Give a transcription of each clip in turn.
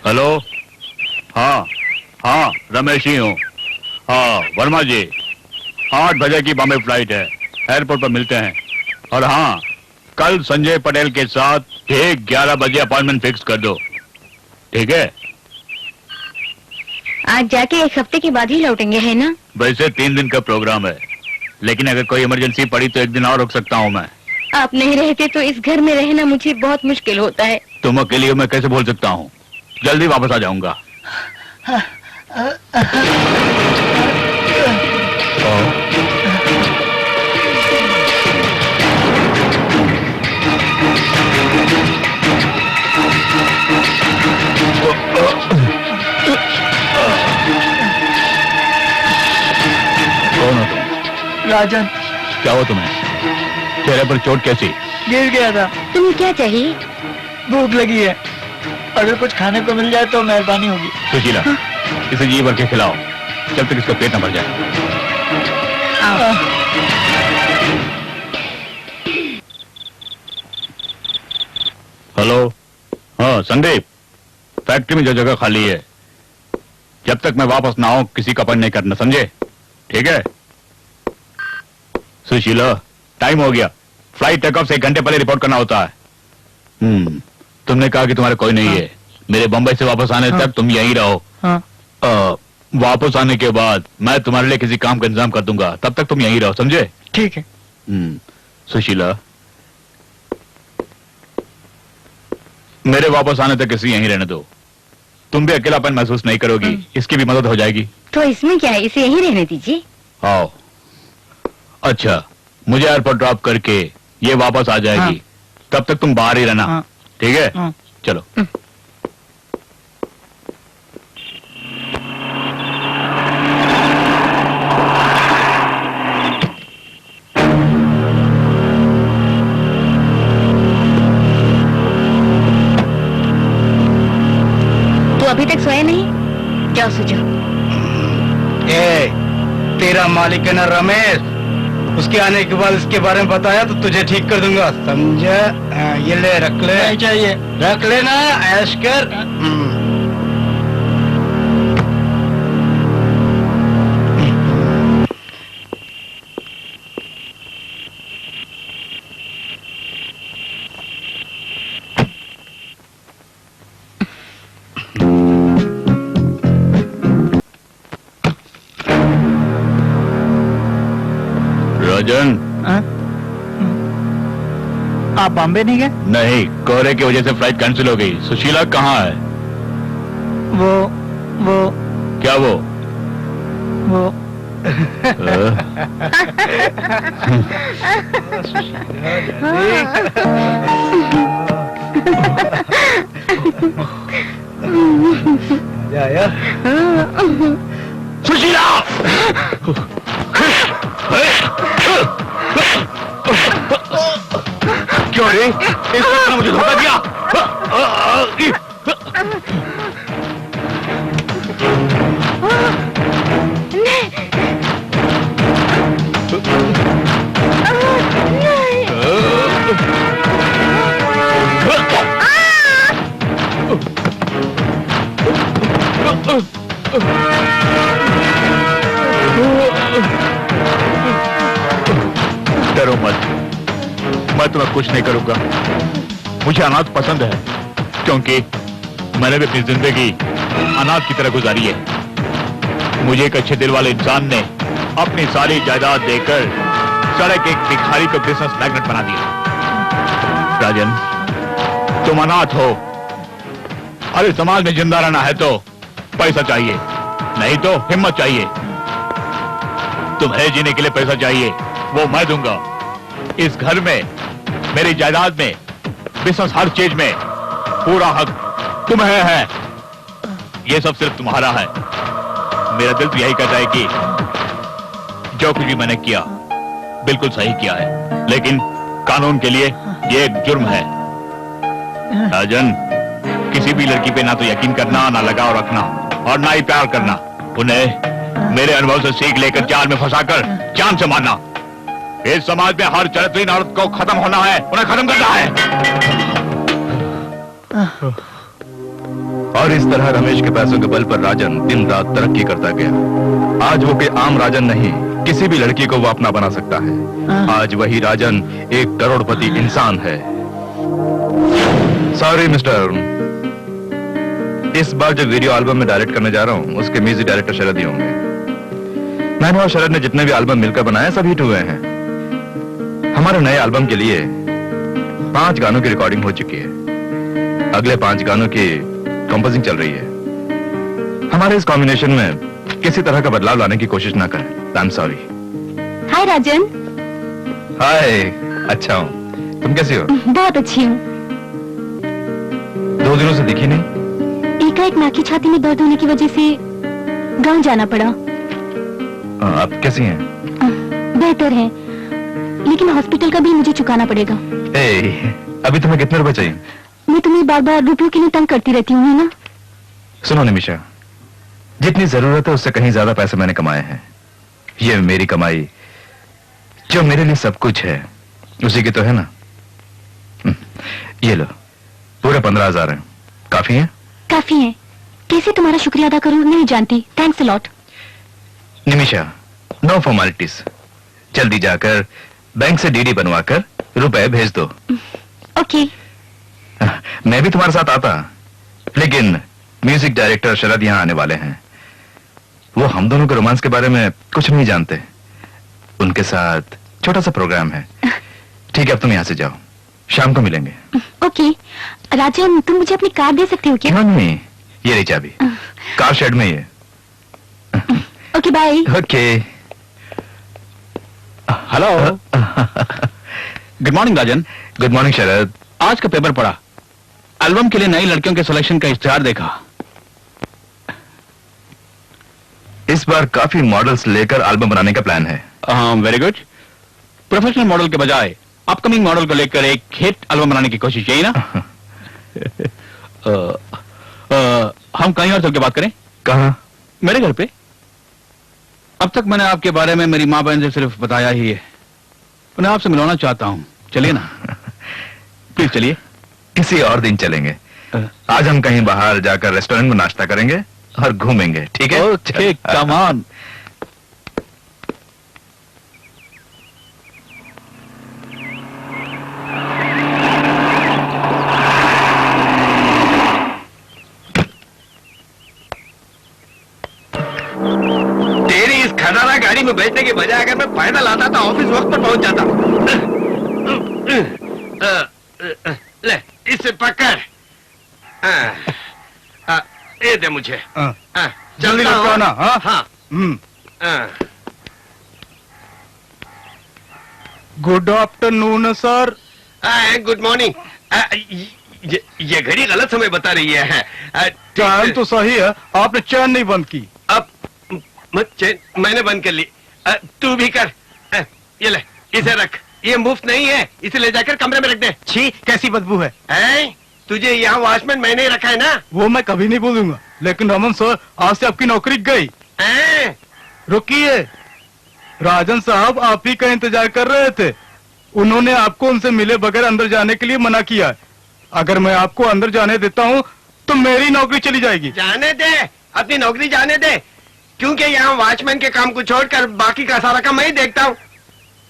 Hello. हाँ हाँ, रमेश ही हूँ। हाँ वर्मा जी, 8 बजे की बॉम्बे फ्लाइट है, एयरपोर्ट पर मिलते हैं। और हाँ, कल संजय पटेल के साथ ठीक 11 बजे अपॉइंटमेंट फिक्स कर दो, ठीक है? आज जाके 1 हफ्ते के बाद ही लौटेंगे, है ना? वैसे 3 दिन का प्रोग्राम है, लेकिन अगर कोई इमरजेंसी पड़ी तो 1 दिन और रुक सकता हूँ मैं। आप नहीं रहते तो इस घर में रहना मुझे बहुत मुश्किल होता है। तुम अकेली हो, मैं कैसे बोल सकता हूँ? जल्दी वापस आ जाऊंगा। कौन हो तुम? राजन। क्या हो तुम्हें? चेहरे पर चोट कैसी? गिर गया था। तुम्हें क्या चाहिए? भूख लगी है, अगर कुछ खाने को मिल जाए तो मेहरबानी होगी। सुशीला, इसे जी भर के खिलाओ, जब तक इसका पेट न भर जाए। हेलो। हाँ संदीप, फैक्ट्री में जो जगह खाली है, जब तक मैं वापस ना आऊं किसी का अपन नहीं करना, समझे? ठीक है? सुशीला, टाइम हो गया, फ्लाइट टेक ऑफ से 1 घंटे पहले रिपोर्ट करना होता है। तुमने कहा कि तुम्हारा कोई नहीं है। मेरे बंबई से वापस आने तक तुम यहीं रहो। वापस आने के बाद मैं तुम्हारे लिए किसी काम का इंतजाम कर दूंगा, तब तक तुम यहीं रहो, समझे? ठीक है। सुशीला, मेरे वापस आने तक इसे यहीं रहने दो। तुम भी अकेलापन महसूस नहीं करोगी, इसकी भी मदद हो जाएगी। तो इसमें क्या है, इसे यहीं रहने दीजिए। आओ। अच्छा, मुझे एयरपोर्ट ड्रॉप करके ये वापस आ जाएगी। तब तक तुम बाहर ही रहना, ठीक है? चलो। तू अभी तक सोया नहीं? जाओ सो जाओ। तेरा मालिक है ना रमेश, उसके आने के बाद इसके बारे में बताया तो तुझे ठीक कर दूंगा, समझा? ये ले, रख ले। नहीं चाहिए। रख लेना, ऐश कर। राजन, आप बॉम्बे नहीं गए? नहीं, कोहरे की वजह से फ्लाइट कैंसिल हो गई। सुशीला कहाँ है? वो क्या वो? सुशीला! क्यों रे? इस वक्त ने मुझे धोखा दिया। डरो मत, मैं तुम्हें कुछ नहीं करूंगा। मुझे अनाथ पसंद है, क्योंकि मैंने भी अपनी जिंदगी अनाथ की तरह गुजारी है। मुझे एक अच्छे दिल वाले इंसान ने अपनी सारी जायदाद देकर सड़क एक भिखारी को बिजनेस मैग्नेट बना दिया। राजन, तुम अनाथ हो। अरे समाज में जिंदा रहना है तो पैसा चाहिए, नहीं तो हिम्मत चाहिए। तुम्हें जीने के लिए पैसा चाहिए, वो मैं दूंगा। इस घर में, मेरी जायदाद में, बिजनेस, हर चीज में पूरा हक तुम्हें है। ये सब सिर्फ तुम्हारा है। मेरा दिल तो यही कहता है कि जो कुछ भी मैंने किया बिल्कुल सही किया है, लेकिन कानून के लिए ये एक जुर्म है। राजन, किसी भी लड़की पे ना तो यकीन करना, ना लगाव रखना और ना ही प्यार करना। उन्हें मेरे अनुभव से सीख लेकर जाल में फंसाकर जान से मारना। इस समाज में हर चरित्रहीन औरत को खत्म होना है, उन्हें खत्म करना है। और इस तरह रमेश के पैसों के बल पर राजन दिन रात तरक्की करता गया। आज वो कोई आम राजन नहीं, किसी भी लड़की को वो अपना बना सकता है। आज वही राजन एक करोड़पति इंसान है। सॉरी मिस्टर, इस बार जो वीडियो एल्बम में डायरेक्ट करने जा रहा हूँ उसके म्यूजिक डायरेक्टर शरद ही होंगे। मैंने और शरद ने जितने भी एल्बम मिलकर बनाए सब हिट हुए हैं। हमारे नए एल्बम के लिए 5 गानों की रिकॉर्डिंग हो चुकी है। अगले 5 गानों की कंपोजिंग चल रही है। हमारे इस कॉम्बिनेशन में किसी तरह का बदलाव लाने की कोशिश ना करें। आई एम सॉरी। हाय राजन। हाय, अच्छा हूँ, तुम कैसी हो? बहुत अच्छी हूँ। 2 दिनों से दिखी नहीं। एकाएक माँ की छाती में दर्द होने की वजह से गांव जाना पड़ा। आप कैसी हैं? बेहतर है, लेकिन हॉस्पिटल का भी मुझे चुकाना पड़ेगा। अभी तुम्हें कितने रुपए चाहिए? मैं तुम्हें बार बार रुपयों के लिए तंग करती रहती हूँ, है ना? सुनो निमिषा, जितनी जरूरत है उससे कहीं ज्यादा पैसे मैंने कमाए हैं। ये मेरी कमाई जो मेरे लिए सब कुछ है उसी की तो है ना। ये लो, पूरे 15,000 हैं। काफी है? काफी है। कैसे तुम्हारा शुक्रिया अदा करूँ नहीं जानती। Thanks a lot. Nimisha, no formalities. जल्दी जाकर बैंक से डीडी बनवाकर रुपए भेज दो। ओके। मैं भी तुम्हारे साथ आता, लेकिन म्यूजिक डायरेक्टर शरद यहाँ आने वाले हैं। वो हम दोनों के रोमांस के बारे में कुछ नहीं जानते। उनके साथ छोटा सा प्रोग्राम है। ठीक है, अब तुम यहाँ से जाओ, शाम को मिलेंगे। ओके। राजन, तुम मुझे अपनी कार दे सकते हो क्या? क्यों नहीं, ये रही चाबी, कार शेड में ही है। Okay, bye. Okay. Hello. Good morning Rajan. Good morning Sharad. आज का पेपर पढ़ा, एल्बम के लिए नई लड़कियों के सिलेक्शन का इश्तिहार देखा। इस बार काफी मॉडल्स लेकर एल्बम बनाने का प्लान है। Very good. प्रोफेशनल मॉडल के बजाय अपकमिंग मॉडल को लेकर एक हिट एल्बम बनाने की कोशिश यही ना? हम कहीं और चल के बात करें? कहाँ? मेरे घर पे। अब तक मैंने आपके बारे में मेरी माँ बहन से सिर्फ बताया ही है। उन्हें आपसे मिलवाना चाहता हूँ, चलिए ना? प्लीज चलिए। किसी और दिन चलेंगे। आज हम कहीं बाहर जाकर रेस्टोरेंट में नाश्ता करेंगे और घूमेंगे, ठीक है? Okay, come on. तेरी इस खटारा गाड़ी में बैठने के बजाय अगर मैं पैदल आता था ऑफिस वक्त पर पहुंच जाता। ले, इसे पकड़। ये दे मुझे। जल्दी लगाओ ना। हाँ। Good afternoon sir. Good morning. ये घड़ी गलत समय बता रही है। टाइम तो सही है, आपने चैन नहीं बंद की। अब चैन मैंने बंद कर ली। तू भी कर। ये ले, इसे रख। ये मुफ्त नहीं है, इसे ले जाकर कमरे में रख दे। छी, कैसी बदबू है। तुझे यहाँ वॉचमैन मैंने ही रखा है ना? वो मैं कभी नहीं बोलूंगा, लेकिन रमन सर आज से आपकी नौकरी गई। रुकिए, राजन साहब आप ही का इंतजार कर रहे थे। उन्होंने आपको उनसे मिले बगैर अंदर जाने के लिए मना किया है। अगर मैं आपको अंदर जाने देता हूँ तो मेरी नौकरी चली जाएगी। जाने दे, अपनी नौकरी जाने दे, क्योंकि यहाँ वॉचमैन के काम को छोड़कर बाकी का सारा काम मैं ही देखता हूँ।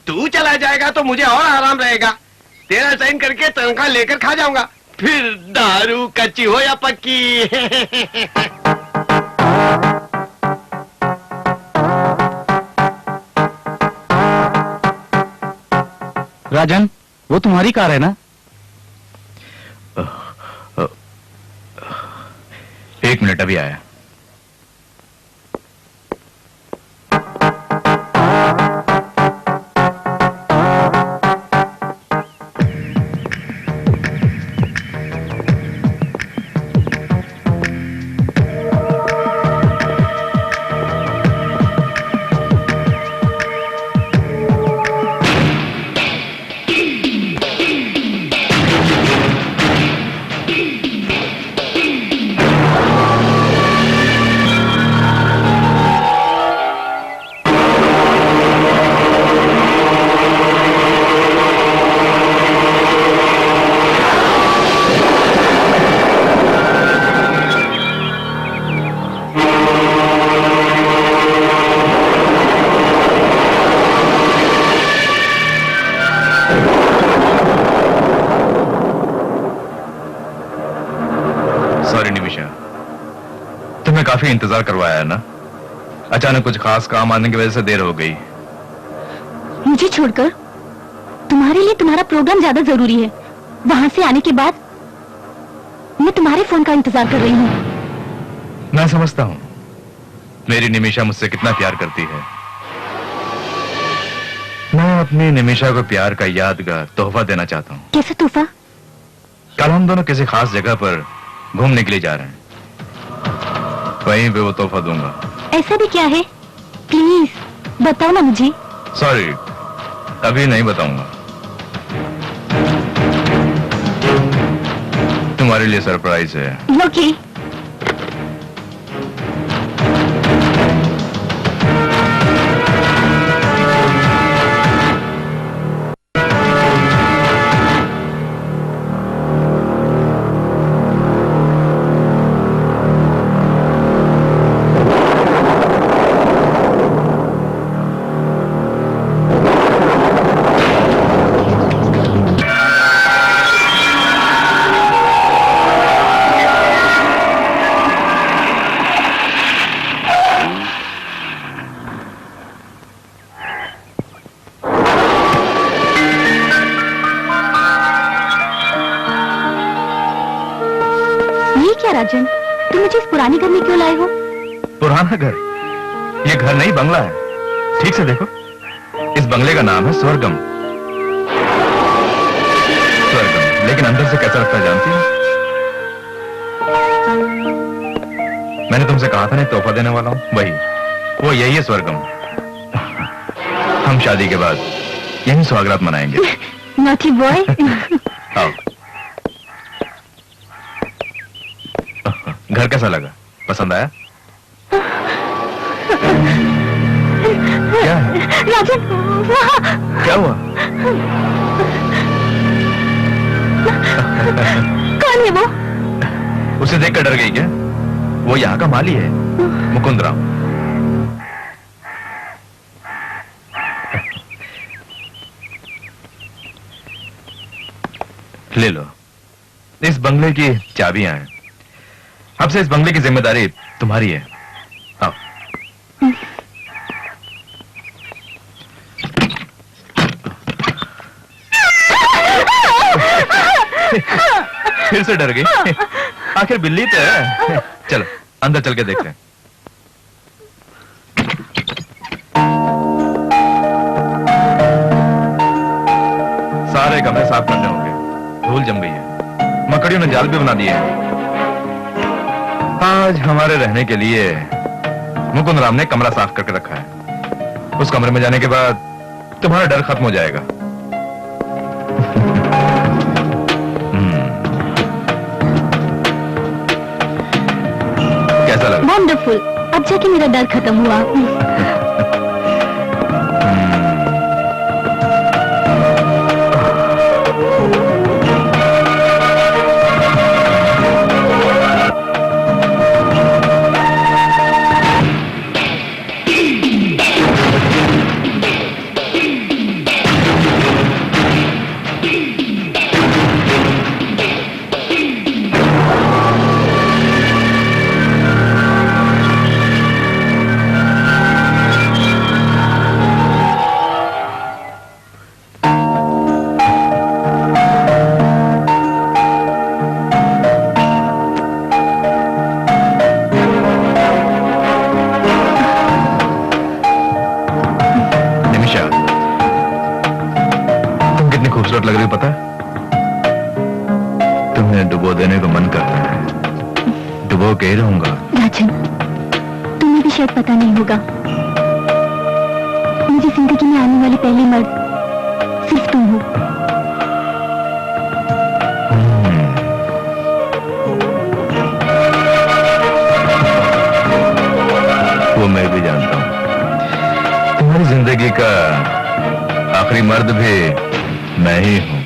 तू चला जाएगा तो मुझे और आराम रहेगा। तेरा साइन करके तनख्वाह लेकर खा जाऊंगा, फिर दारू कच्ची हो या पक्की। राजन, वो तुम्हारी कार है ना? एक मिनट, अभी आया। काफी इंतजार करवाया है ना। अचानक कुछ खास काम आने की वजह से देर हो गई। मुझे छोड़कर तुम्हारे लिए तुम्हारा प्रोग्राम ज्यादा जरूरी है। वहां से आने के बाद मैं तुम्हारे फोन का इंतजार कर रही हूँ। मैं समझता हूँ मेरी निमिषा मुझसे कितना प्यार करती है। मैं अपनी निमिषा को प्यार का यादगार तोहफा देना चाहता हूँ। कैसा तोहफा? कल हम दोनों किसी खास जगह पर घूमने के लिए जा रहे हैं, वहीं पे वो तोहफा दूंगा। ऐसा भी क्या है? प्लीज बताओ ना मुझे। सॉरी, अभी नहीं बताऊंगा। तुम्हारे लिए सरप्राइज है। ओके। राजन, तुम मुझे इस पुराने घर में क्यों लाए हो? पुराना घर? ये घर नहीं, बंगला है। ठीक से देखो, इस बंगले का नाम है स्वर्गम। स्वर्गम, लेकिन अंदर से कैसा लगता है जानती हो? मैंने तुमसे कहा था ना तोहफा देने वाला हूं, वही वो यही है स्वर्गम। हम शादी के बाद यही स्वागत मनाएंगे। Naughty boy. आओ। घर कैसा लगा? पसंद आया? क्या है? राजन, क्या हुआ? कौन है वो? उसे देखकर डर गई क्या? वो यहाँ का माली है, मुकुंद राम। ले लो, इस बंगले की चाबियां हैं। अब से इस बंगले की जिम्मेदारी तुम्हारी है। आओ। फिर से डर गई? आखिर बिल्ली तो है। चलो अंदर चल के देखते हैं। सारे कमरे साफ करने होंगे, धूल जम गई है। मकड़ियों ने जाल भी बना दिए हैं। आज हमारे रहने के लिए मुकुंद राम ने कमरा साफ करके रखा है। उस कमरे में जाने के बाद तुम्हारा डर खत्म हो जाएगा। कैसा लगा? वंडरफुल। अब जाके मेरा डर खत्म हुआ। खूबसूरत लग रही, पता है? तुम्हें डुबो देने को मन करता है। डुबो के ही रहूंगा। राजन, तुम्हें भी शायद पता नहीं होगा, मेरी जिंदगी में आने वाली पहली मर्द सिर्फ तुम हो। वो मैं भी जानता हूं। तुम्हारी जिंदगी का आखिरी मर्द भी मैं ही हूं।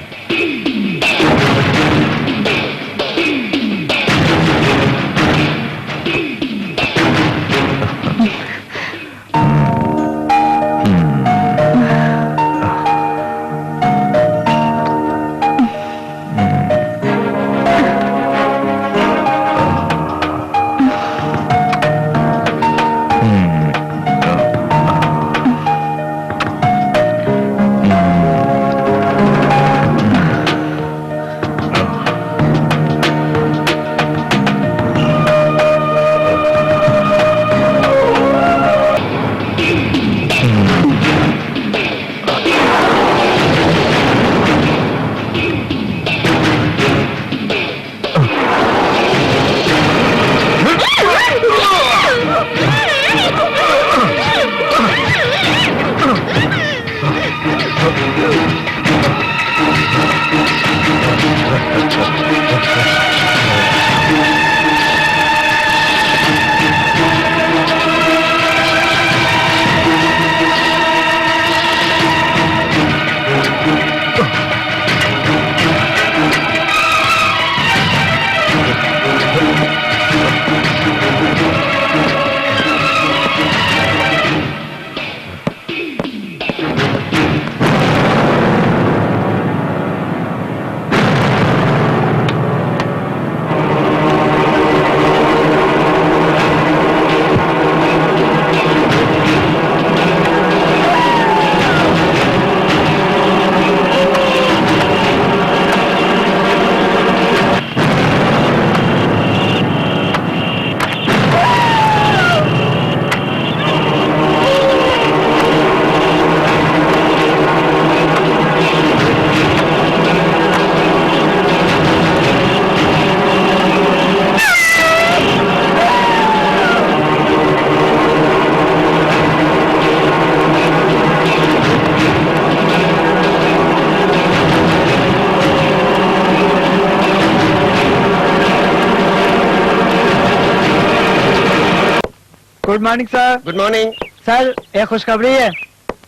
Good morning sir. Good morning. Sir एक खुशखबरी है,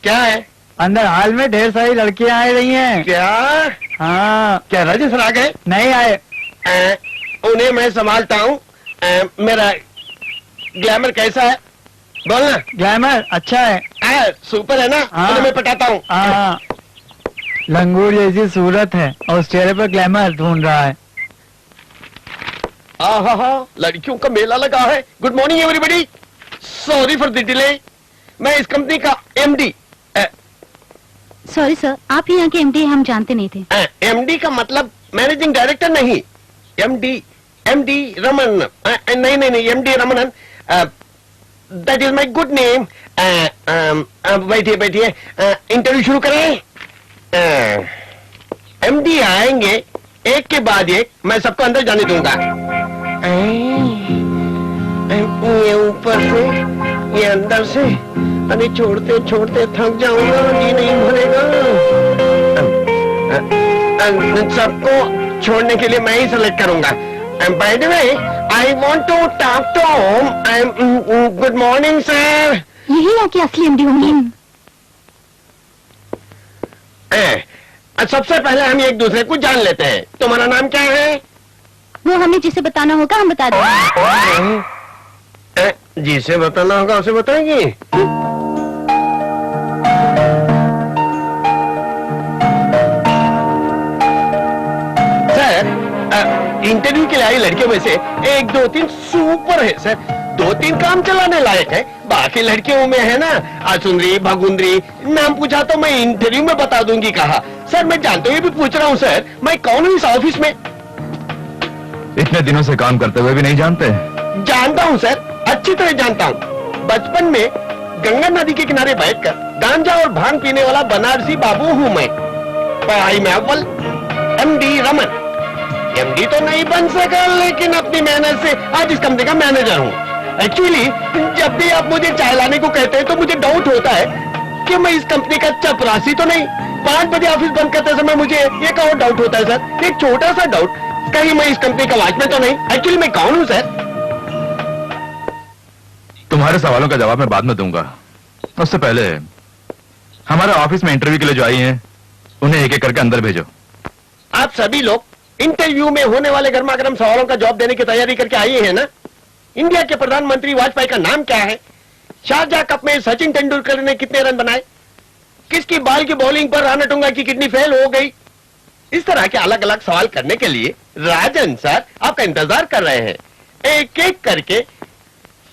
क्या है? अंदर हाल में ढेर सारी लड़कियां आ रही हैं। क्या? हाँ। क्या राजेश आ गए? नहीं आए। उन्हें मैं संभालता हूँ। मेरा ग्लैमर कैसा है? बोलना। ग्लैमर अच्छा है। सुपर है ना? हाँ। उन्हें मैं पटाता हूँ। हाँ। लंगूर जैसी सूरत है और उस चेहरे पर ग्लैमर ढूंढ रहा है। हाँ, लड़कियों का मेला लगा है। Good morning everybody, sorry for the delay. मैं इस कंपनी का एमडी। सॉरी सर, आप यहाँ के एमडी हम जानते नहीं थे। एमडी का मतलब मैनेजिंग डायरेक्टर नहीं, एमडी रमन। नहीं, MD Ramanan, that is my good name. बैठिए, इंटरव्यू शुरू करें। एमडी आएंगे एक के बाद एक, मैं सबको अंदर जाने दूंगा। ये ऊपर से, ये अंदर से, अरे छोड़ते छोड़ते थक जाऊंगा, जी नहीं भरेगा। सबको छोड़ने के लिए मैं ही सेलेक्ट करूंगा। By the way, I want to talk to home. Good morning sir. यही यहाँ के असली एमडी होंगे। सबसे पहले हम एक दूसरे को जान लेते हैं। तुम्हारा नाम क्या है? वो हमें जिसे बताना होगा हम बता देंगे। जिसे बताना होगा उसे बताएंगे। सर, इंटरव्यू के लिए आई लड़कियों में से 1, 2, 3 सुपर है सर। 2, 3 काम चलाने लायक है, बाकी लड़कियों में है ना आसुंदरी, भगुंदरी। नाम पूछा तो मैं इंटरव्यू में बता दूंगी कहा। सर मैं जानते हुए भी पूछ रहा हूँ सर, मैं कौन हूँ इस ऑफिस में? इतने दिनों से काम करते हुए भी नहीं जानते? जानता हूँ सर, अच्छी तरह जानता हूँ। बचपन में गंगा नदी के किनारे बैठकर गांजा और भांग पीने वाला बनारसी बाबू हूँ मैं। पढ़ाई में अव्वल, एमडी रमन। एमडी तो नहीं बन सका, लेकिन अपनी मेहनत से आज इस कंपनी का मैनेजर हूँ। एक्चुअली जब भी आप मुझे चाय लाने को कहते हैं तो मुझे डाउट होता है कि मैं इस कंपनी का चपरासी तो नहीं। 5 बजे ऑफिस बंद करते समय मुझे एक और डाउट होता है सर, एक छोटा सा डाउट, कहीं मैं इस कंपनी का वॉचमैन तो नहीं। एक्चुअली मैं कौन हूँ सर? तुम्हारे सवालों का जवाब मैं बाद में दूंगा। उससे पहले हमारे ऑफिस में इंटरव्यू के लिए जो आई हैं, उन्हें एक एक करके अंदर भेजो। आप सभी लोग इंटरव्यू में होने वाले गर्मा गर्म सवालों का जवाब देने की तैयारी करके आए हैं ना? इंडिया के प्रधानमंत्री वाजपेयी का नाम क्या है? शारजाह कप में सचिन तेंदुलकर ने कितने रन बनाए? किसकी बाल की बॉलिंग पर राणा टूंगा की किडनी फेल हो गई? इस तरह के अलग अलग सवाल करने के लिए राजन सर आपका इंतजार कर रहे हैं। एक एक करके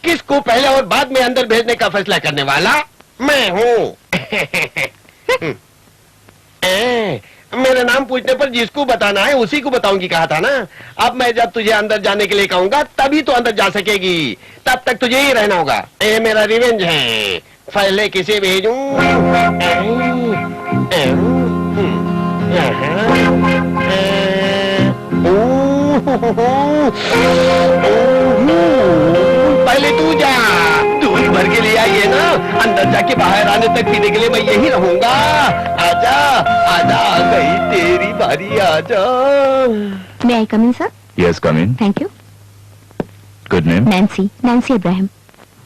किसको पहले और बाद में अंदर भेजने का फैसला करने वाला मैं हूँ। मेरा नाम पूछने पर जिसको बताना है उसी को बताऊंगी कहा था ना। अब मैं जब तुझे अंदर जाने के लिए कहूंगा तभी तो अंदर जा सकेगी, तब तक तुझे ही रहना होगा। ये मेरा रिवेंज है, पहले किसे भेजूं? पहले तू जा, दूध भर के लिए आई है ना, अंदर जाके बाहर आने तक पीने के लिए मैं यही रहूंगा। आजा आजा, आ गई तेरी बारी, आजा। May I come in sir? Yes come in. Thank you. Good name? Nancy Ibrahim.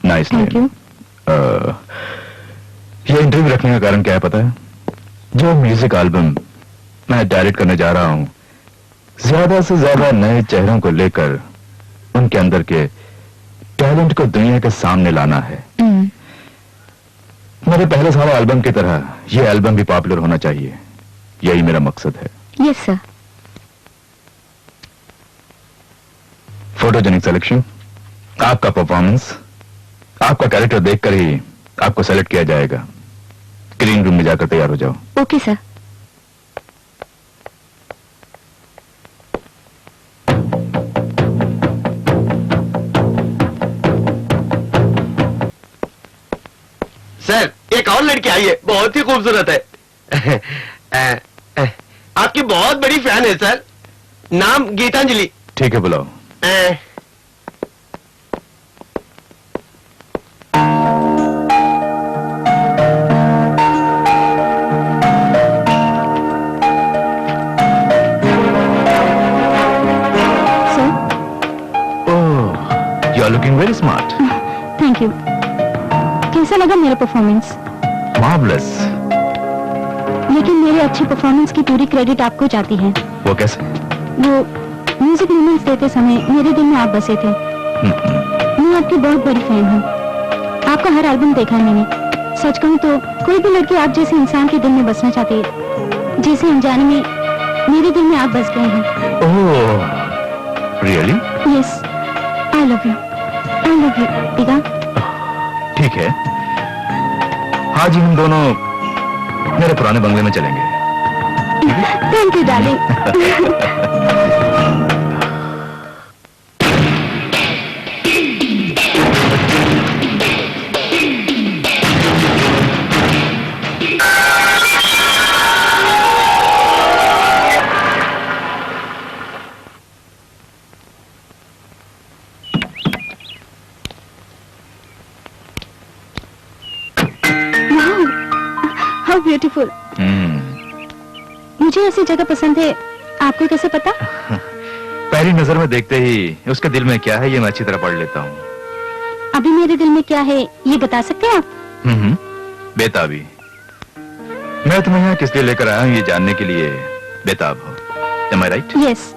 Nice thank you. Name. ये इंटरव्यू रखने का कारण क्या है पता है? जो म्यूजिक एल्बम मैं डायरेक्ट करने जा रहा हूँ, ज्यादा से ज्यादा नए चेहरों को लेकर उनके अंदर के टैलेंट को दुनिया के सामने लाना है। मेरे पहले सारे एल्बम की तरह ये एल्बम भी पॉपुलर होना चाहिए, यही मेरा मकसद है। Yes sir. फोटोजेनिक सिलेक्शन, आपका परफॉर्मेंस, आपका कैरेक्टर देखकर ही आपको सेलेक्ट किया जाएगा। ग्रीन रूम में जाकर तैयार हो जाओ। Okay sir. सर एक और लड़की आई है, बहुत ही खूबसूरत है। आपकी बहुत बड़ी फैन है सर, नाम गीतांजलि। ठीक है बुलाओ। Sir oh, you are looking very smart. Thank you. कैसा लगा मेरा परफॉर्मेंस? मार्वलस। लेकिन मेरे अच्छे परफॉर्मेंस की पूरी क्रेडिट आपको जाती है। वो कैसे? वो म्यूजिक रिलीज देते समय मेरे दिल में आप बसे थे। मैं आपकी बहुत बड़ी फैन हूँ। आपका हर एल्बम देखा है मैंने। सच कहूँ तो कोई भी लड़की आप जैसे इंसान के दिल में बसना चाहती है, जैसे अनजाने में मेरे दिल में आप बस गए हैं। Oh, really? Yes, I love you Tika. ठीक है, आज ही हम दोनों मेरे पुराने बंगले में चलेंगे। Thank you darling. How beautiful. मुझे ऐसी जगह पसंद है, आपको कैसे पता? पहली नजर में देखते ही उसके दिल में क्या है ये मैं अच्छी तरह पढ़ लेता हूँ। अभी मेरे दिल में क्या है ये बता सकते हैं आप? बेताबी। मैं तुम्हें यहाँ किस लिए लेकर आया हूँ ये जानने के लिए बेताब हो। Am I right? Yes,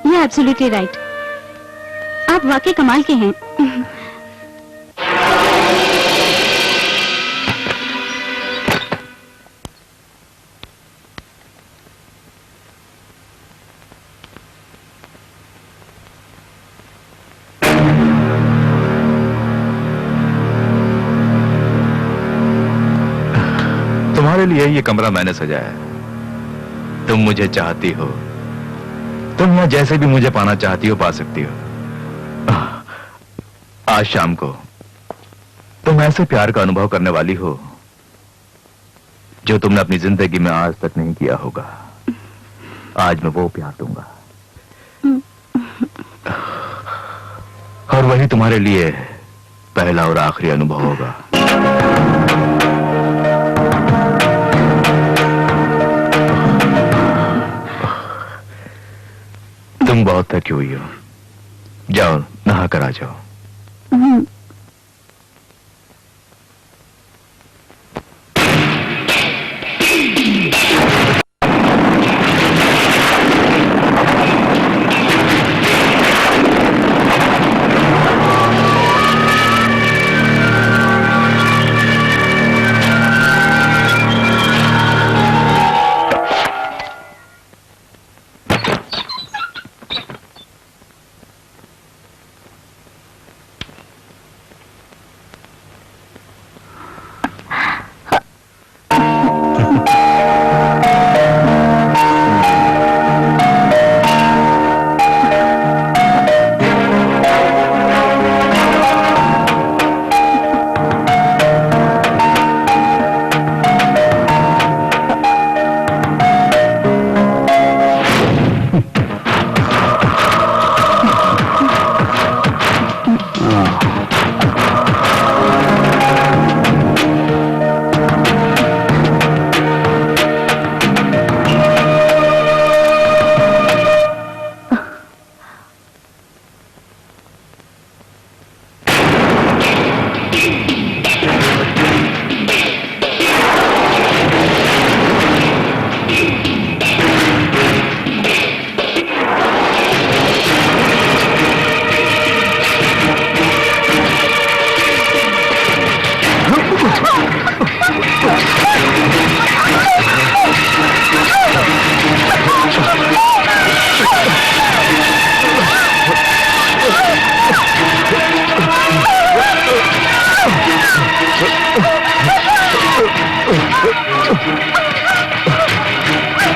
you are absolutely right. आप वाकई कमाल के हैं। तुम्हारे लिए ये कमरा मैंने सजाया है। तुम मुझे चाहती हो, तुम यहाँ जैसे भी मुझे पाना चाहती हो पा सकती हो। आज शाम को तुम ऐसे प्यार का अनुभव करने वाली हो जो तुमने अपनी जिंदगी में आज तक नहीं किया होगा। आज मैं वो प्यार दूंगा और वही तुम्हारे लिए पहला और आखिरी अनुभव होगा। तुम बहुत थकी हुई हो, जाओ नहा कर आ जाओ।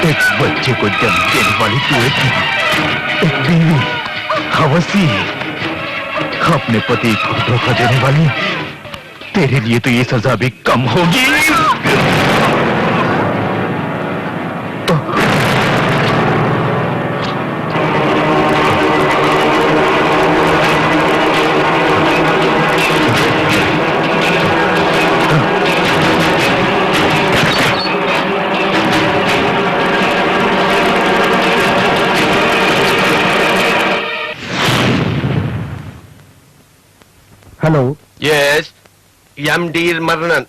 एक बच्चे को जन्म देने वाली तू एक बीवी हवसी, अपने पति को धोखा देने वाली, तेरे लिए तो ये सजा भी कम होगी। Hello. Yes, MD Ramanan,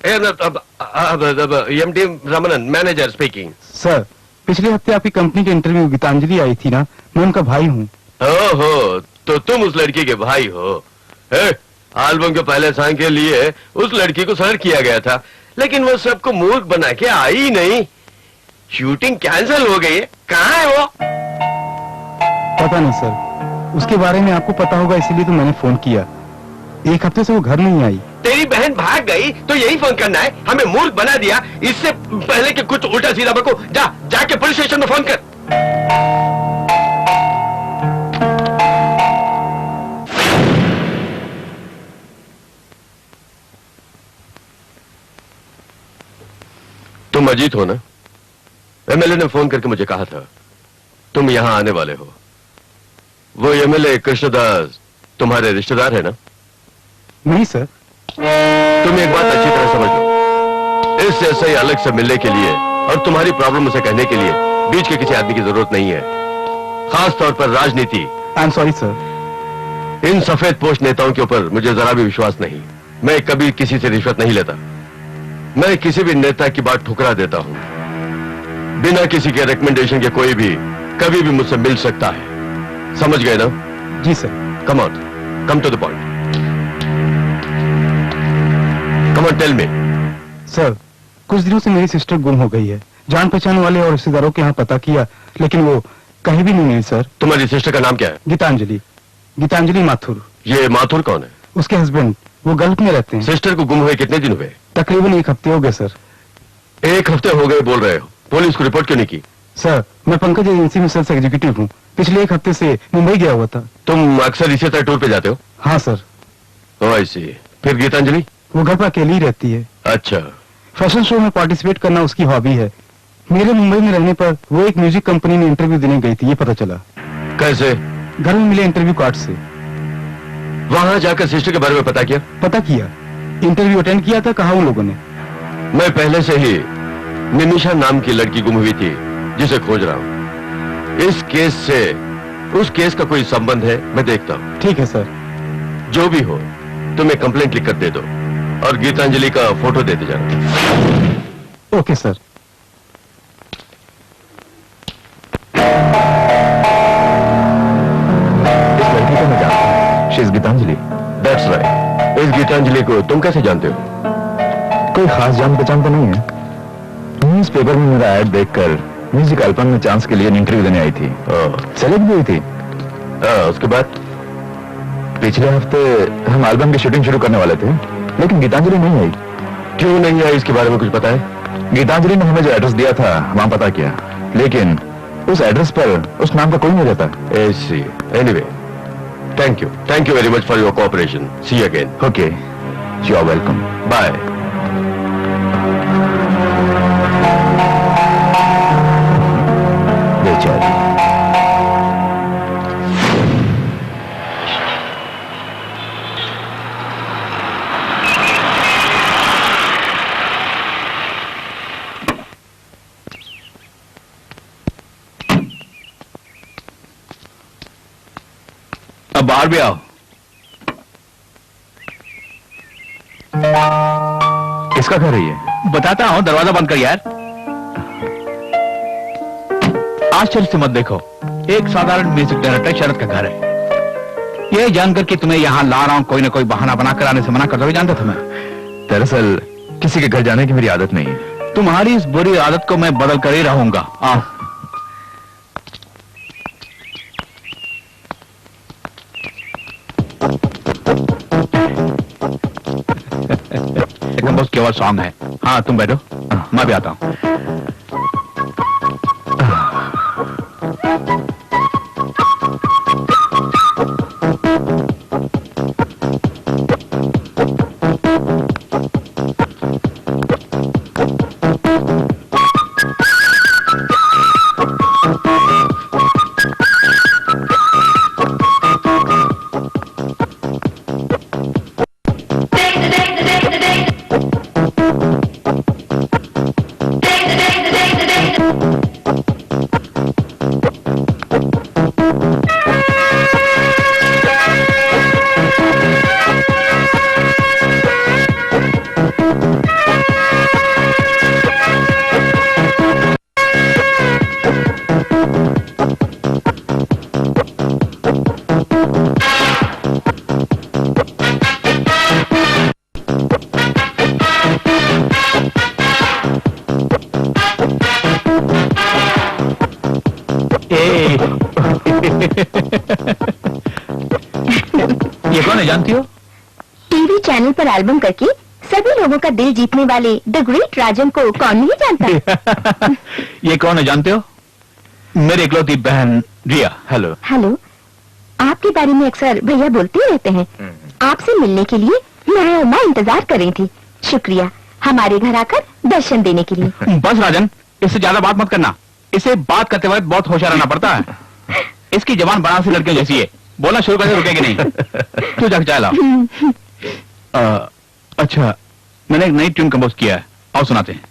MD Ramanan, manager speaking. Sir, पिछले हफ्ते आपकी कंपनी के इंटरव्यू गीतांजलि आई थी ना, मैं उनका भाई हूँ। ओहो, तो तुम उस लड़की के भाई हो। एल्बम के पहले सॉन्ग के लिए उस लड़की को सेलेक्ट किया गया था, लेकिन वो सबको मूर्ख बना के आई नहीं। शूटिंग कैंसिल हो गई है। कहाँ है वो? पता नहीं सर, उसके बारे में आपको पता होगा, इसीलिए तो मैंने फोन किया। एक हफ्ते से वो घर नहीं आई। तेरी बहन भाग गई तो यही फोन करना है? हमें मूर्ख बना दिया। इससे पहले कि कुछ उल्टा सीधा बको, जाके पुलिस स्टेशन में फोन कर। तुम अजीत हो ना? एमएलए ने फोन करके मुझे कहा था तुम यहां आने वाले हो। वो एमएलए कृष्णदास तुम्हारे रिश्तेदार है ना? नहीं सर। तुम एक बात अच्छी तरह समझ लो, इस एसआई अलग से मिलने के लिए और तुम्हारी प्रॉब्लम उसे कहने के लिए बीच के किसी आदमी की जरूरत नहीं है, खास तौर पर राजनीति। I am sorry sir. इन सफेद पोस्ट नेताओं के ऊपर मुझे जरा भी विश्वास नहीं। मैं कभी किसी से रिश्वत नहीं लेता। मैं किसी भी नेता की बात ठुकरा देता हूं। बिना किसी के रिकमेंडेशन के कोई भी कभी भी मुझसे मिल सकता है। समझ गए ना? जी sir. Come on, come to the point. Come on, tell me. Sir, कुछ दिनों से मेरी सिस्टर गुम हो गई है। जान पहचान वाले और रिश्तेदारों के यहाँ पता किया, लेकिन वो कहीं भी नहीं मिली सर। तुम्हारी सिस्टर का नाम क्या है? गीतांजलि, गीतांजलि माथुर। ये माथुर कौन है? उसके हस्बैंड, वो गल्फ में रहते हैं। सिस्टर को गुम हुए कितने दिन हुए? तकरीबन एक हफ्ते हो गए सर। एक हफ्ते हो गए बोल रहे हो? पुलिस को रिपोर्ट क्यों नहीं की? सर, मैं पंकज एजेंसी में सेल्स एग्जीक्यूटिव हूँ। पिछले एक हफ्ते से मुंबई गया हुआ था। तुम अक्सर इसी तरह टूर पे जाते हो? हाँ सर। ओह आई सी। फिर गीतांजलि? वो घर पर अकेली ही रहती है। अच्छा। फैशन शो में पार्टिसिपेट करना उसकी हॉबी है। मेरे मुंबई में रहने पर वो एक म्यूजिक कंपनी में इंटरव्यू देने गई थी, ये पता चला। कैसे? घर में मिले इंटरव्यू कार्ड से। वहां जाकर सिस्टर के बारे में पता किया? पता किया, इंटरव्यू अटेंड किया था, कहा उन लोगों ने। मैं पहले से ही निमिषा नाम की लड़की गुम हुई थी जिसे खोज रहा हूं। इस केस से उस केस का कोई संबंध है मैं देखता हूं। ठीक है सर। जो भी हो तुम्हें कंप्लेंट लिख कर दे दो और गीतांजलि का फोटो देते जाना। Okay sir. इस लड़की को मैं जानता हूँ, she is Geetanjali. That's right. इस गीतांजलि को तुम कैसे जानते हो? कोई खास जान पहचान तो नहीं है। न्यूज पेपर में मेरा ऐड देखकर म्यूजिक एल्बम में चांस के लिए इंटरव्यू देने आई थी। सेलेक्ट भी हुई थी। उसके बाद? पिछले हफ्ते हम एल्बम की शूटिंग शुरू करने वाले थे, लेकिन गीतांजलि नहीं आई। क्यों नहीं आई, इसके बारे में कुछ पता है? गीतांजलि ने हमें जो एड्रेस दिया था वहां पता किया, लेकिन उस एड्रेस पर उस नाम का कोई नहीं रहता। ऐसी। Anyway, thank you very much for your cooperation. See you again. Okay, you are welcome. Bye. बेचारी। अब बाहर भी आओ। किसका घर है ये? बताता हूँ, दरवाजा बंद कर यार। आश्चर्य से मत देखो, एक साधारण म्यूजिक डायरेक्टर शरद का घर है। ये जानकर कि तुम्हें यहाँ ला रहा हूँ, कोई ना कोई बहाना बनाकर आने से मना कर दोगे, जानता था मैं। दरअसल किसी के घर जाने की मेरी आदत नहीं है। तुम्हारी इस बुरी आदत को मैं बदल कर ही रहूंगा। आओ। एकदम बहुत केवल सॉन्ग है। हाँ तुम बैठो, मैं भी आता हूँ। ये कौन है जानती हो? टीवी चैनल पर एल्बम करके सभी लोगों का दिल जीतने वाले द ग्रेट राजन को कौन नहीं जानता? ये कौन है जानते हो? मेरी इकलौती बहन रिया। हेलो। हेलो, आपके बारे में अक्सर भैया बोलते ही रहते हैं। आपसे मिलने के लिए मैं और माँ इंतजार कर रही थी। शुक्रिया हमारे घर आकर दर्शन देने के लिए। बस राजन, इससे ज्यादा बात मत करना। इसे बात करते वक्त बहुत होशियार रहना पड़ता है। इसकी जबान बनारसी लड़कियों जैसी है, बोलना शुरू करके रुकेगी नहीं। तू जाके चाय ला। अच्छा, मैंने एक नई ट्यून कंपोज किया है, आओ सुनाते हैं।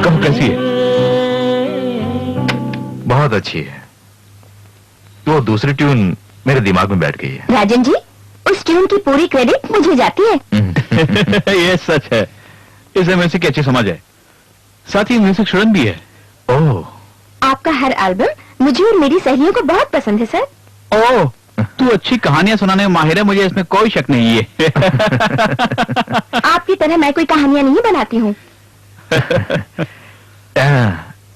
कहो कैसी है? बहुत अच्छी है। वो दूसरी ट्यून मेरे दिमाग में बैठ गई है। राजन जी, उस ट्यून की पूरी क्रेडिट मुझे जाती है। ये सच है, इसे म्यूजिक की अच्छी समझ है, साथ ही म्यूजिक स्टूडेंट भी है। ओह, आपका हर एल्बम मुझे और मेरी सहेलियों को बहुत पसंद है सर। ओह, तू अच्छी कहानियां सुनाने में माहिर है, मुझे इसमें कोई शक नहीं है। आपकी तरह मैं कोई कहानियां नहीं बनाती हूँ।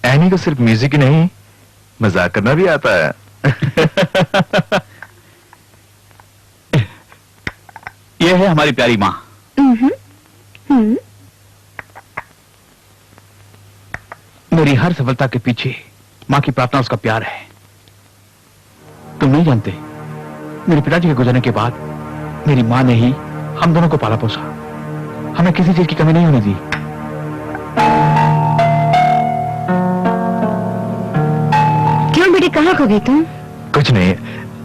एनी को सिर्फ म्यूजिक ही नहीं, मजाक करना भी आता है। ये है हमारी प्यारी माँ। मेरी हर सफलता के पीछे माँ की प्रार्थना, उसका प्यार है। तुम नहीं जानते, मेरे पिताजी के गुजरने के बाद मेरी माँ ने ही हम दोनों को पाला पोसा। हमें किसी चीज की कमी नहीं होने दी। क्यों बेटे, कहाँ खो गई तुम? कुछ नहीं,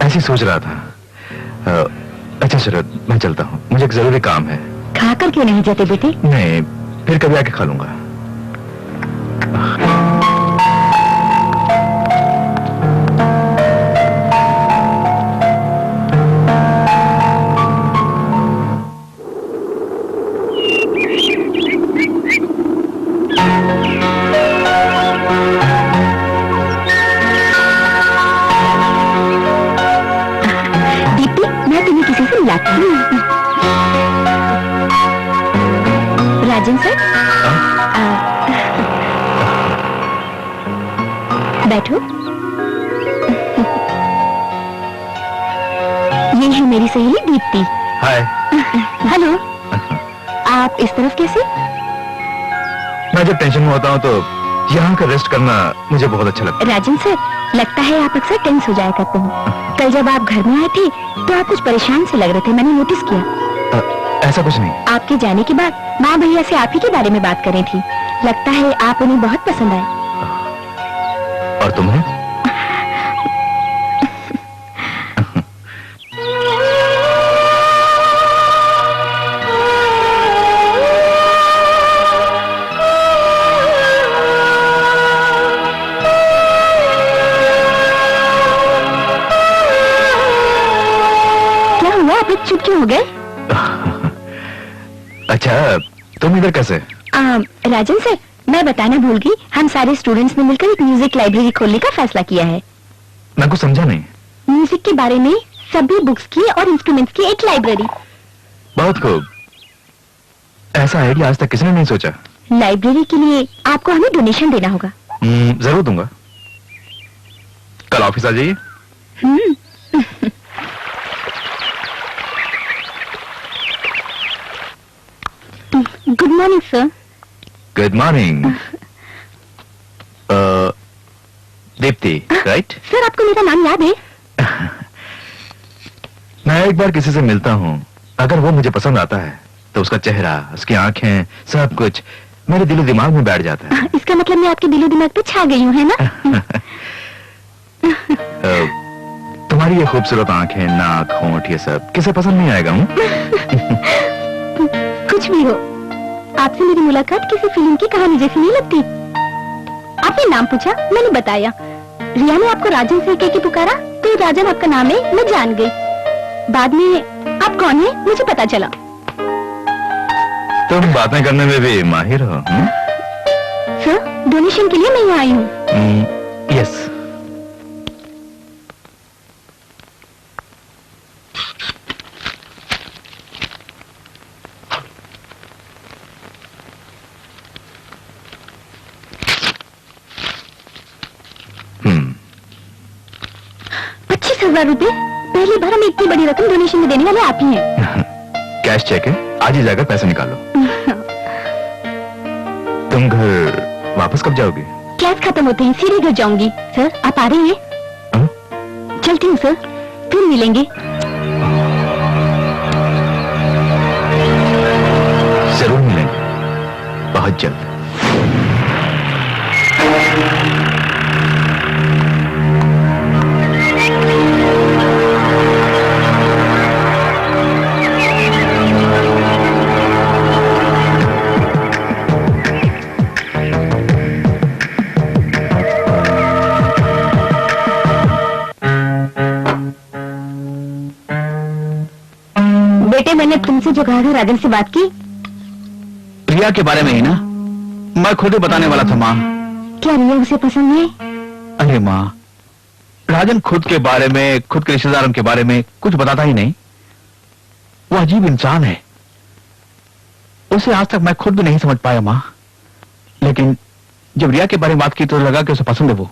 ऐसे सोच रहा था। अच्छा शरद, मैं चलता हूँ, मुझे एक जरूरी काम है। खाकर क्यों नहीं जाते बेटे? नहीं, फिर कभी आके खा लूंगा। दीप्ति, मैं तुम्हें किसी से मिलाती हूँ। राजन सर, बैठो। ये है मेरी सहेली दीप्ति। हाय। हेलो। आप इस तरफ कैसे? मैं जब टेंशन में होता हूँ तो यहाँ का रेस्ट करना मुझे बहुत अच्छा लगता राजन सर, लगता है आप अक्सर टेंस हो जाया करते हैं। कल जब आप घर में आए थे तो आप कुछ परेशान से लग रहे थे, मैंने नोटिस किया। है। ऐसा कुछ नहीं। आपके जाने के बाद माँ भैया से आप ही के बारे में बात कर रही थी। लगता है आप उन्हें बहुत पसंद आए। और तुम्हें? क्या हुआ, आप लोग चुप क्यों हो गए? अच्छा, तुम इधर कैसे? राजन सर, मैं बताना भूल गई, हम सारे स्टूडेंट्स ने मिलकर एक म्यूजिक लाइब्रेरी खोलने का फैसला किया है। मैं कुछ समझा नहीं। म्यूजिक के बारे में सभी बुक्स की और इंस्ट्रूमेंट्स की एक लाइब्रेरी। बहुत खूब। ऐसा आइडिया आज तक किसी ने नहीं सोचा। लाइब्रेरी के लिए आपको हमें डोनेशन देना होगा। जरूर दूंगा। कल ऑफिस आ जाइए। Good morning sir. Good morning. Deepti, right? Sir, आपको मेरा नाम याद है? मैं एक बार किसी से मिलता हूँ, अगर वो मुझे पसंद आता है तो उसका चेहरा, उसकी आंखें, सब कुछ मेरे दिलो दिमाग में बैठ जाता है। इसका मतलब मैं आपके दिलो दिमाग पे छा गई हूँ, है ना? तुम्हारी ये खूबसूरत आंखें, नाक, होंठ, ये सब किसे पसंद नहीं आएगा? कुछ भी हो, आपसे मेरी मुलाकात किसी फिल्म की कहानी जैसी नहीं लगती। आपने नाम पूछा, मैंने बताया। रिया ने आपको राजन से कह के पुकारा तो राजन आपका नाम है, मैं जान गई। बाद में आप कौन है मुझे पता चला। तुम बातें करने में भी माहिर हो। सर, डोनेशन के लिए मैं यहाँ आई हूँ। यस। ₹25,000 पहली बार हमें इतनी बड़ी रकम डोनेशन में देने वाले आप ही हैं। कैश चेक है, आज ही जाकर पैसे निकालो। तुम घर वापस कब जाओगी? क्लास खत्म होते ही सीधे घर जाऊंगी। सर, आप आ रहे हैं? चलती हूँ सर, फिर मिलेंगे। जरूर मिलेंगे, बहुत जल्द। बेटे, मैंने तुमसे जो कहा था राजन से बात की? रिया के बारे में ही ना, मैं खुद ही बताने वाला था माँ। क्या रिया उसे पसंद है? अरे माँ, राजन खुद के बारे में, खुद के रिश्तेदारों के बारे में कुछ बताता ही नहीं। वो अजीब इंसान है, उसे आज तक मैं खुद भी नहीं समझ पाया माँ। लेकिन जब रिया के बारे में बात की तो लगा कि उसे पसंद है वो।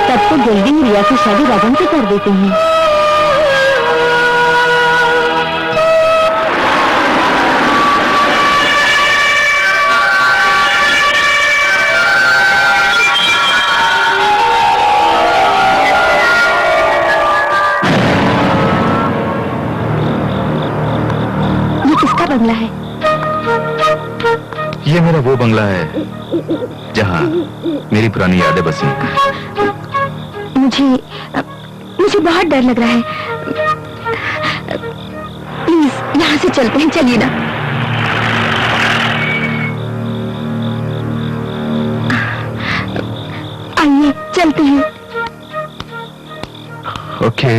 तब तो जल्दी ही रिया की शादी राजन से कर देते हैं। ये किसका बंगला है? ये मेरा वो बंगला है जहाँ मेरी पुरानी यादें बसी हैं। मुझे बहुत डर लग रहा है। प्लीज यहाँ से चलते हैं, चलिए ना। आइए चलते हैं। ओके।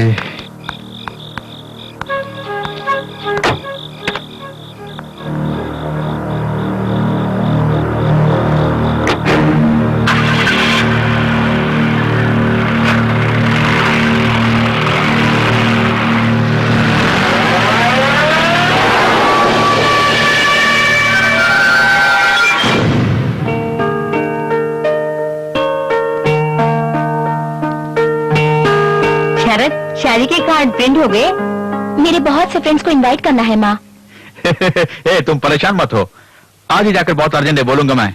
शादी के कार्ड प्रिंट हो गए। मेरे बहुत से फ्रेंड्स को इनवाइट करना है माँ। ए, तुम परेशान मत हो, आज ही जाकर बहुत अर्जेंट है बोलूंगा मैं,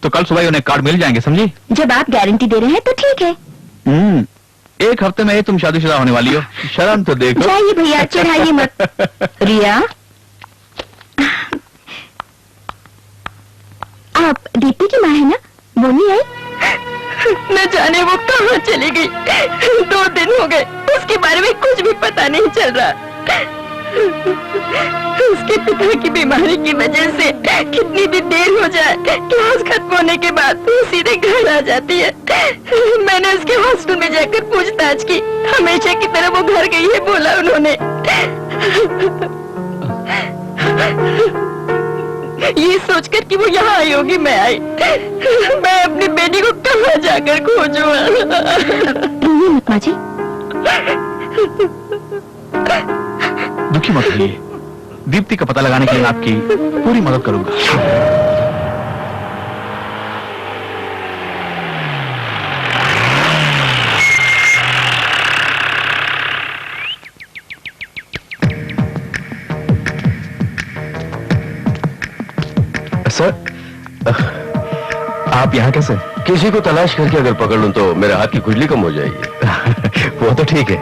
तो कल सुबह ही उन्हें कार्ड मिल जाएंगे, समझी? जब आप गारंटी दे रहे हैं तो ठीक है। एक हफ्ते में ही तुम शादीशुदा होने वाली हो, शर्म तो देखो। जाइए भैया, चढ़ाइए मत। रिया, आप दीप्ति की माँ है ना? वो नहीं आई? न जाने वो कहाँ चली गई। 2 दिन हो गए, उसके बारे में कुछ भी पता नहीं चल रहा। उसके पिता की बीमारी की वजह से कितनी भी देर हो जाए, क्लास खत्म होने के बाद वो सीधे घर आ जाती है। मैंने उसके हॉस्टल में जाकर पूछताछ की, हमेशा की तरह वो घर गई है बोला उन्होंने। ये सोचकर कि वो यहाँ आई होगी मैं आई। मैं अपनी बेटी को कहाँ जाकर खोजूं? मत माँ जी, दुखी मत होइए, दीप्ति का पता लगाने के लिए आपकी पूरी मदद करूंगा। सर, आप यहाँ कैसे? किसी को तलाश करके अगर पकड़ लूं तो मेरे हाथ की खुजली कम हो जाएगी। वो तो ठीक है।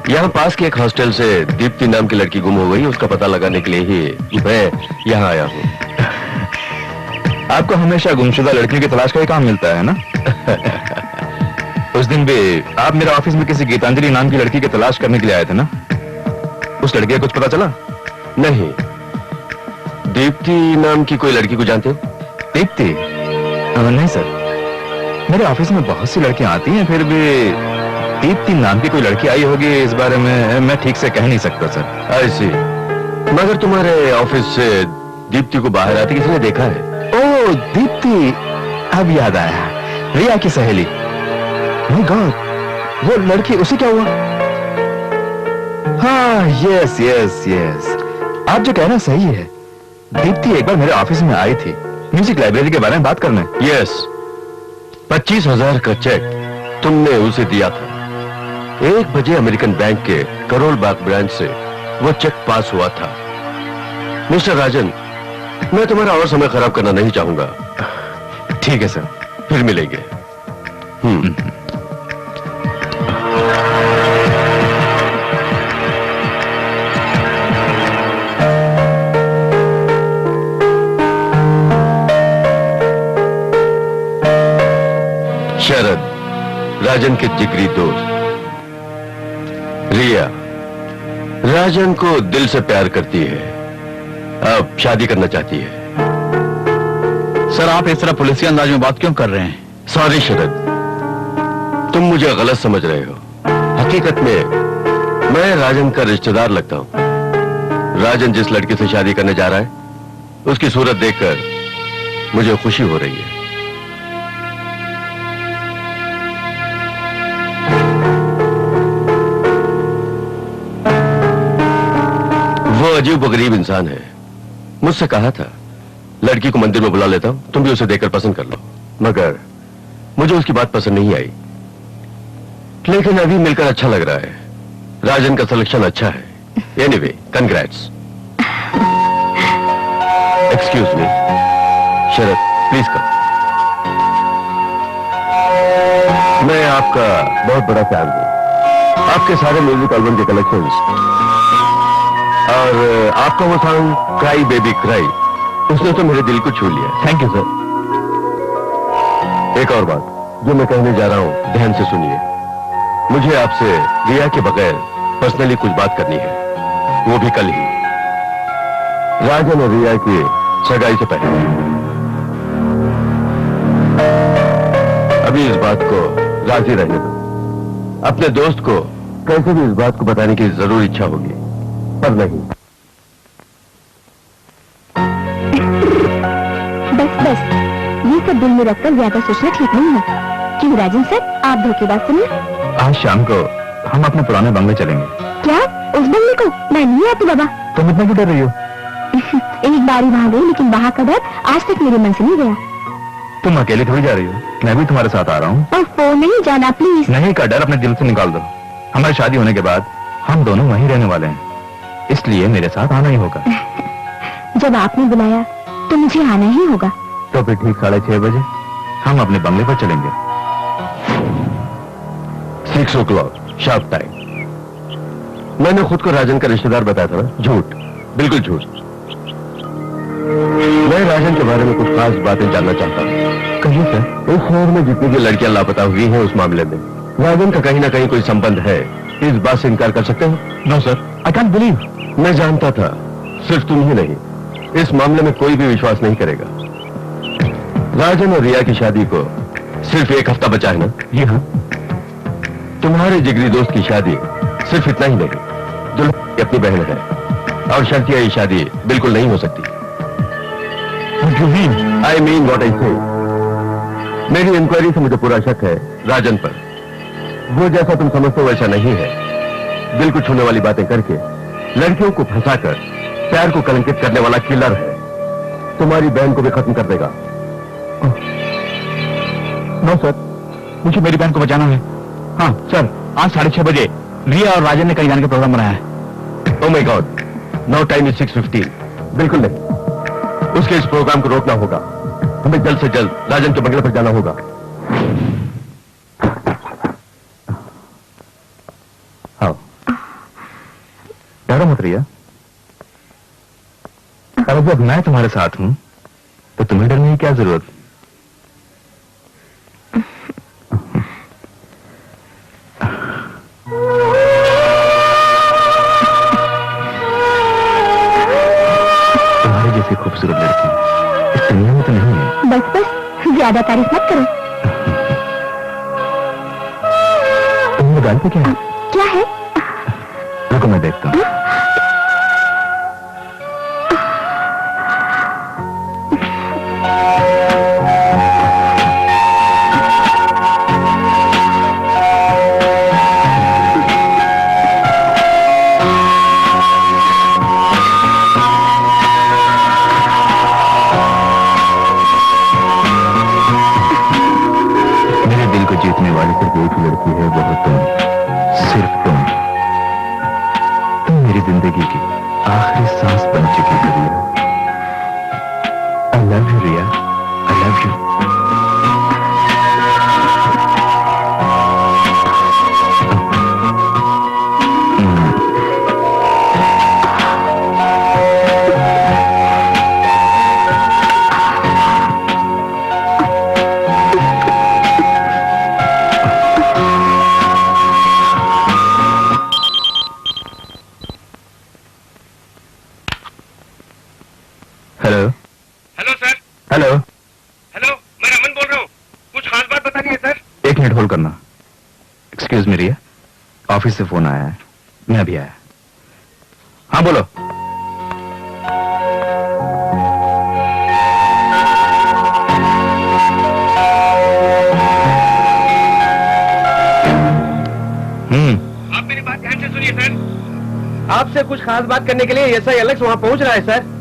यहाँ पास के एक हॉस्टल से दीप्ति नाम की लड़की गुम हो गई, उसका पता लगाने के लिए ही मैं यहाँ आया हूँ। आपको हमेशा गुमशुदा लड़कियों की तलाश का ही काम मिलता है ना? उस दिन भी आप मेरे ऑफिस में किसी गीतांजलि नाम की लड़की की तलाश करने के लिए आए थे ना? उस लड़की का कुछ पता चला? नहीं। दीप्ति नाम की कोई लड़की को जानते हो? दीप्ति? नहीं सर, मेरे ऑफिस में बहुत सी लड़कियां आती हैं, फिर भी दीप्ति नाम की कोई लड़की आई होगी इस बारे में मैं ठीक से कह नहीं सकता सर। ऐसी, मगर तुम्हारे ऑफिस से दीप्ति को बाहर आती किसी ने देखा है? ओ दीप्ति, अब याद आया, रिया की सहेली। माय गॉड, वो लड़की, उसे क्या हुआ? हाँ, यस यस यस, आप जो कहना सही है। दीप्ति एक बार मेरे ऑफिस में आई थी म्यूजिक लाइब्रेरी के बारे में बात करने। यस, 25,000 का चेक तुमने उसे दिया था। 1 बजे अमेरिकन बैंक के करोल बाग ब्रांच से वो चेक पास हुआ था। मिस्टर राजन, मैं तुम्हारा और समय खराब करना नहीं चाहूंगा। ठीक है सर, फिर मिलेंगे। शरद, राजन के जिगरी दोस्त। रिया, राजन को दिल से प्यार करती है, अब शादी करना चाहती है। सर, आप इस तरह पुलिसिया अंदाज में बात क्यों कर रहे हैं? सॉरी शरद, तुम मुझे गलत समझ रहे हो। हकीकत में मैं राजन का रिश्तेदार लगता हूं। राजन जिस लड़की से शादी करने जा रहा है, उसकी सूरत देखकर मुझे खुशी हो रही है। वो अजीब व गरीब इंसान है। मुझसे कहा था लड़की को मंदिर में बुला लेता हूं, तुम भी उसे देखकर पसंद कर लो, मगर मुझे उसकी बात पसंद नहीं आई। लेकिन अभी मिलकर अच्छा लग रहा है। राजन का सिलेक्शन अच्छा है। Anyway, congrats. Excuse me Sharad, please come. मैं आपका बहुत बड़ा फैन हूं। आपके सारे म्यूजिक एल्बम के कलेक्शंस और आपका वो सॉन्ग क्राई बेबी क्राई, उसने तो मेरे दिल को छू लिया। Thank you sir. एक और बात जो मैं कहने जा रहा हूं, ध्यान से सुनिए। मुझे आपसे रिया के बगैर पर्सनली कुछ बात करनी है, वो भी कल ही, राजन और रिया की सगाई से पहले। अभी इस बात को राजी रहने दो। अपने दोस्त को कैसे भी इस बात को बताने की जरूर इच्छा होगी, पर नहीं। बस बस, ये सब दिल में रखकर ज्यादा सोचना ठीक नहीं है। क्यों राजन सर, आप धोखेबाज सुनिए। आज शाम को हम अपने पुराने बंगले चलेंगे। क्या? उस बंगले को? मैं नहीं आती बाबा। तुम इतना क्यों डर रही हो? एक बार ही वहाँ गई, लेकिन वहाँ का डर आज तक मेरे मन से नहीं गया। तुम अकेले थोड़ी जा रही हो, मैं भी तुम्हारे साथ आ रहा हूँ। और फोन नहीं जाना प्लीज। नहीं का डर अपने दिल से निकाल दो। हमारी शादी होने के बाद हम दोनों वहीं रहने वाले हैं, इसलिए मेरे साथ आना ही होगा। जब आपने बुलाया तो मुझे आना ही होगा। तो फिर ठीक 6:30 बजे हम अपने बंगले पर चलेंगे। 6 o'clock शार्प टाइम। मैंने खुद को राजन का रिश्तेदार बताया था ना? झूठ, बिल्कुल झूठ। मैं राजन के बारे में कुछ खास बातें जानना चाहता हूँ। कहिए सर। इस शहर में जितनी भी लड़कियां लापता हुई हैं, उस मामले में राजन का कहीं ना कहीं कोई संबंध है, इस बात से इनकार कर सकते हो? No sir, I can't believe. मैं जानता था, सिर्फ तुम ही नहीं, इस मामले में कोई भी विश्वास नहीं करेगा। राजन और रिया की शादी को सिर्फ 1 हफ्ता बचा है ना? जी हाँ। तुम्हारे जिगरी दोस्त की शादी सिर्फ इतना ही नहीं, दुल्हन की अपनी बहन है, और शर्तिया ये शादी बिल्कुल नहीं हो सकती। आई मीन व्हाट आई से। मेरी इंक्वायरी से मुझे पूरा शक है राजन पर। वो जैसा तुम समझते हो वैसा नहीं है। दिल को छूने वाली बातें करके लड़कियों को फंसाकर प्यार को कलंकित करने वाला किलर है। तुम्हारी बहन को भी खत्म कर देगा। नो सर, मुझे मेरी बहन को बचाना है। हाँ सर, आज 6:30 बजे रिया और राजन ने कहीं जाने का प्रोग्राम बनाया है। Oh my God, now time is 6:15। बिल्कुल नहीं, उसके इस प्रोग्राम को रोकना होगा। हमें जल्द से जल्द राजन के बंगले पर जाना होगा। हाँ, डरो मत रिया। अब जब मैं तुम्हारे साथ हूं तो तुम्हें डरने की क्या जरूरत? तुम्हारी जैसी खूबसूरत लड़की इस दुनिया में तो नहीं है। ज्यादा तारीफ मत करो। तुम्हारे गाल पे क्या है? क्या है? रुको मैं देखता हूँ। जीतने वाली सिर्फ एक ही लड़की है, वो हो तुम, सिर्फ तुम। तुम मेरी जिंदगी की आखिरी सांस बन चुकी हो Riya. I love you Riya, I love you. Hello hello sir. Hello, hello, मैं रमन बोल रहा हूँ। कुछ खास बात बतानी है सर। एक मिनट होल्ड करना। एक्सक्यूज मी रिया, ऑफिस से फोन आया है, मैं अभी आया। हाँ बोलो। आप मेरी बात ध्यान से सुनिए सर। आपसे कुछ खास बात करने के लिए एसआई एलेक्स वहाँ पहुँच रहा है सर।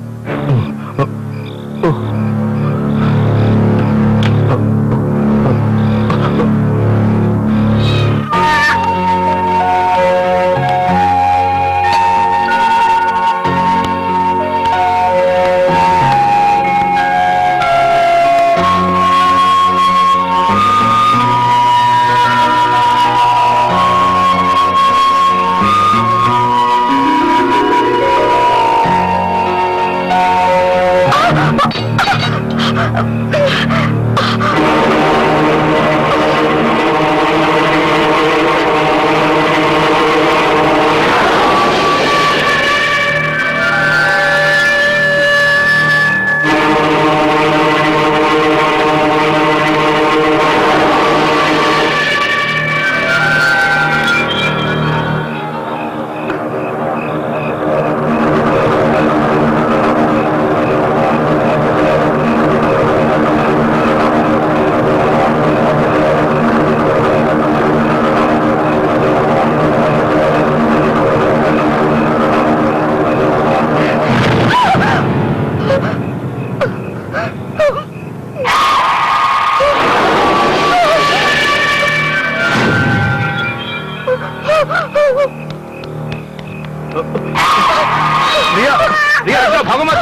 रिया, रिया ऐसा भागो मत।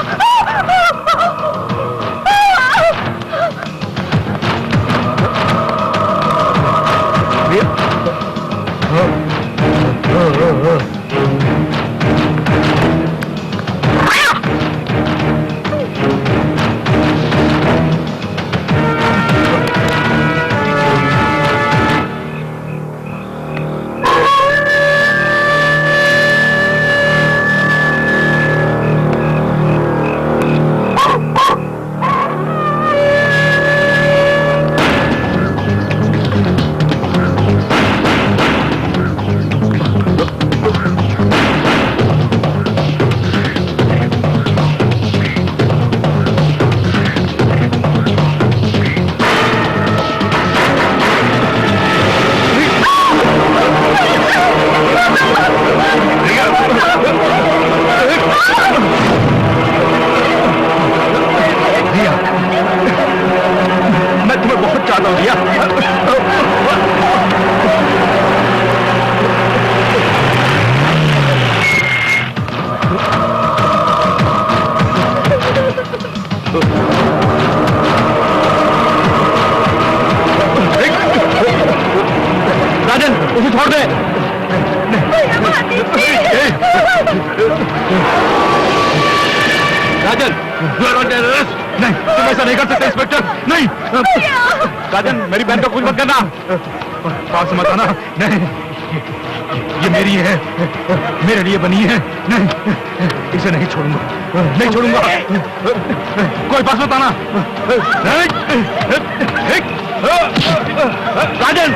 मैं तुम्हें बहुत चाहता हूँ रिया। राजन उसे छोड़ दे। राजन, you are under arrest। नहीं, तुम ऐसा नहीं कर सकते इंस्पेक्टर, नहीं। राजन, मेरी बहन का कुछ मत करना। पास मत आना। नहीं। ये मेरी है, मेरे लिए बनी है। नहीं, इसे नहीं छोड़ूंगा, नहीं छोड़ूंगा। कोई पास मत आना। राजन!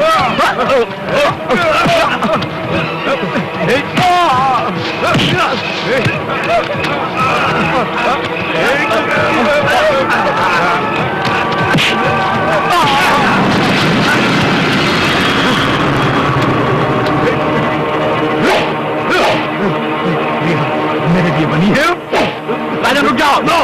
मेरे लिए बनी है। राजन रुक जाओ। नो।